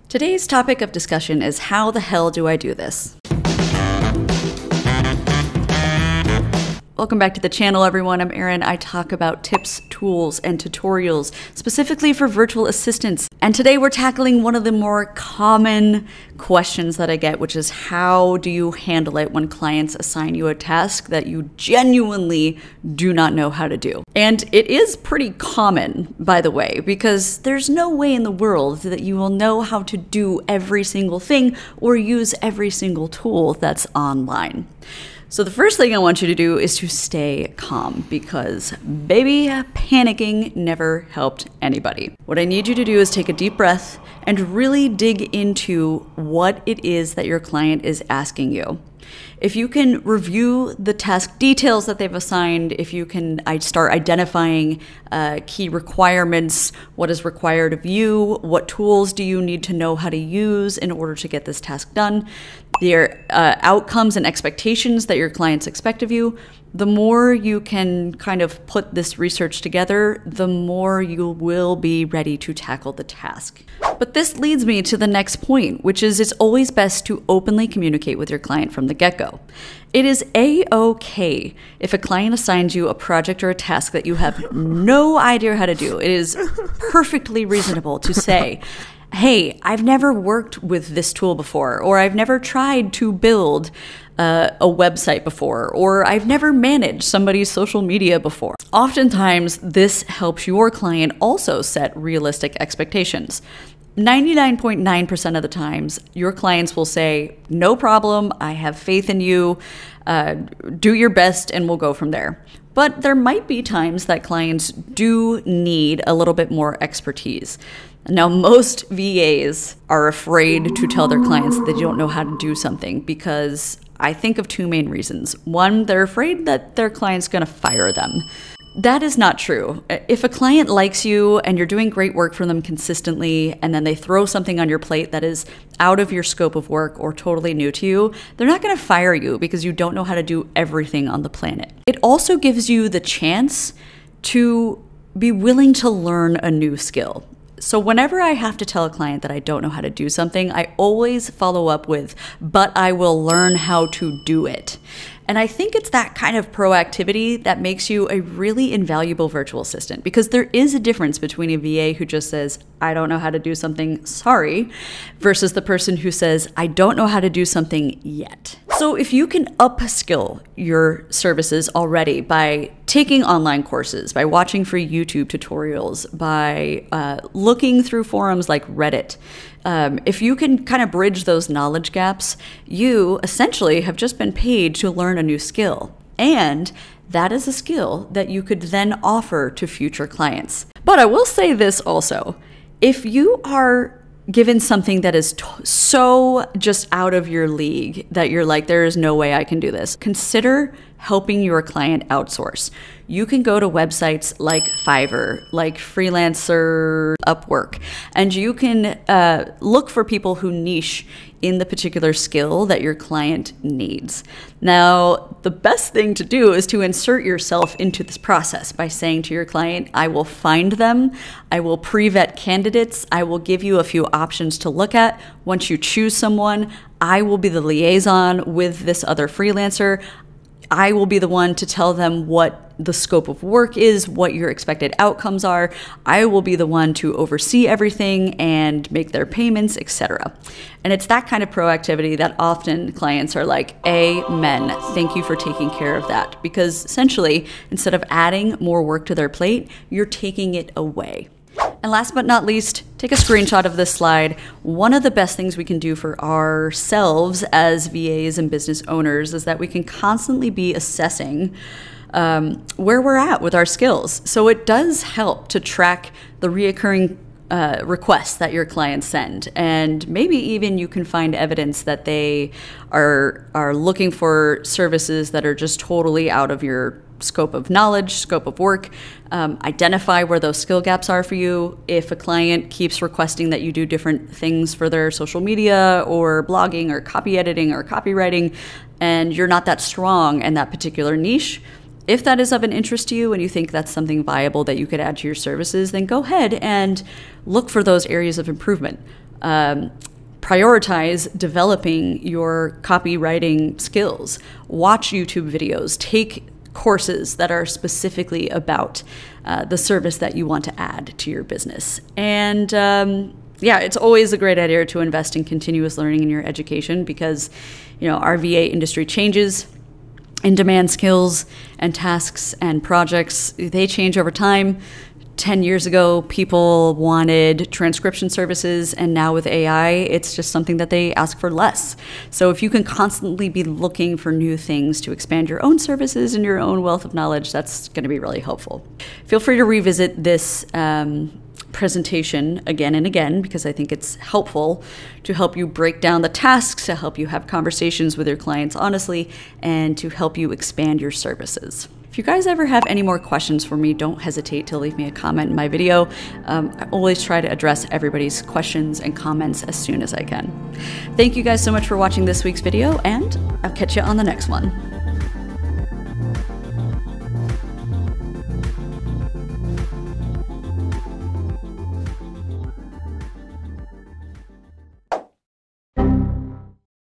Today's topic of discussion is how the hell do I do this? Welcome back to the channel, everyone. I'm Erin. I talk about tips, tools, and tutorials specifically for virtual assistants. And today we're tackling one of the more common questions that I get, which is how do you handle it when clients assign you a task that you genuinely do not know how to do? And it is pretty common, by the way, because there's no way in the world that you will know how to do every single thing or use every single tool that's online. So the first thing I want you to do is to stay calm because, baby, panicking never helped anybody. What I need you to do is take a deep breath and really dig into what it is that your client is asking you. If you can review the task details that they've assigned, if you can start identifying key requirements, what is required of you, what tools do you need to know how to use in order to get this task done, their outcomes and expectations that your clients expect of you, the more you can kind of put this research together, the more you will be ready to tackle the task. But this leads me to the next point, which is it's always best to openly communicate with your client from the get-go. It is a-okay if a client assigns you a project or a task that you have no idea how to do. It is perfectly reasonable to say, hey, I've never worked with this tool before, or I've never tried to build a website before, or I've never managed somebody's social media before. Oftentimes, this helps your client also set realistic expectations. 99.9% of the times, your clients will say, no problem, I have faith in you, do your best, and we'll go from there. But there might be times that clients do need a little bit more expertise. Now, most VAs are afraid to tell their clients that they don't know how to do something because I think of two main reasons. One, they're afraid that their client's going to fire them. That is not true. If a client likes you and you're doing great work for them consistently, and then they throw something on your plate that is out of your scope of work or totally new to you, they're not going to fire you because you don't know how to do everything on the planet. It also gives you the chance to be willing to learn a new skill. So whenever I have to tell a client that I don't know how to do something, I always follow up with, but I will learn how to do it. And I think it's that kind of proactivity that makes you a really invaluable virtual assistant, because there is a difference between a VA who just says, I don't know how to do something, sorry, versus the person who says, I don't know how to do something yet. So if you can upskill your services already by taking online courses, by watching free YouTube tutorials, by looking through forums like Reddit, if you can kind of bridge those knowledge gaps, you essentially have just been paid to learn a new skill. And that is a skill that you could then offer to future clients. But I will say this also, if you are given something that is so just out of your league that you're like, there is no way I can do this, consider helping your client outsource. You can go to websites like Fiverr, like Freelancer, Upwork, and you can look for people who niche in the particular skill that your client needs. Now, the best thing to do is to insert yourself into this process by saying to your client, I will find them, I will pre-vet candidates, I will give you a few options to look at. Once you choose someone, I will be the liaison with this other freelancer. I will be the one to tell them what the scope of work is, what your expected outcomes are. I will be the one to oversee everything and make their payments, etc. And it's that kind of proactivity that often clients are like, amen, thank you for taking care of that. Because essentially, instead of adding more work to their plate, you're taking it away. And last but not least, take a screenshot of this slide. One of the best things we can do for ourselves as VAs and business owners is that we can constantly be assessing where we're at with our skills. So it does help to track the reoccurring requests that your clients send. And maybe even you can find evidence that they are looking for services that are just totally out of your scope of knowledge, scope of work, identify where those skill gaps are for you. If a client keeps requesting that you do different things for their social media or blogging or copy editing or copywriting, and you're not that strong in that particular niche, if that is of an interest to you and you think that's something viable that you could add to your services, then go ahead and look for those areas of improvement. prioritize developing your copywriting skills. Watch YouTube videos, take courses that are specifically about the service that you want to add to your business. And yeah, it's always a great idea to invest in continuous learning in your education because, you know, our VA industry changes. In-demand skills and tasks and projects, they change over time. 10 years ago, people wanted transcription services, and now with AI, it's just something that they ask for less. So if you can constantly be looking for new things to expand your own services and your own wealth of knowledge, that's going to be really helpful. Feel free to revisit this presentation again and again because I think it's helpful to help you break down the tasks, to help you have conversations with your clients honestly, and to help you expand your services. If you guys ever have any more questions for me, don't hesitate to leave me a comment in my video. I always try to address everybody's questions and comments as soon as I can. Thank you guys so much for watching this week's video, and I'll catch you on the next one.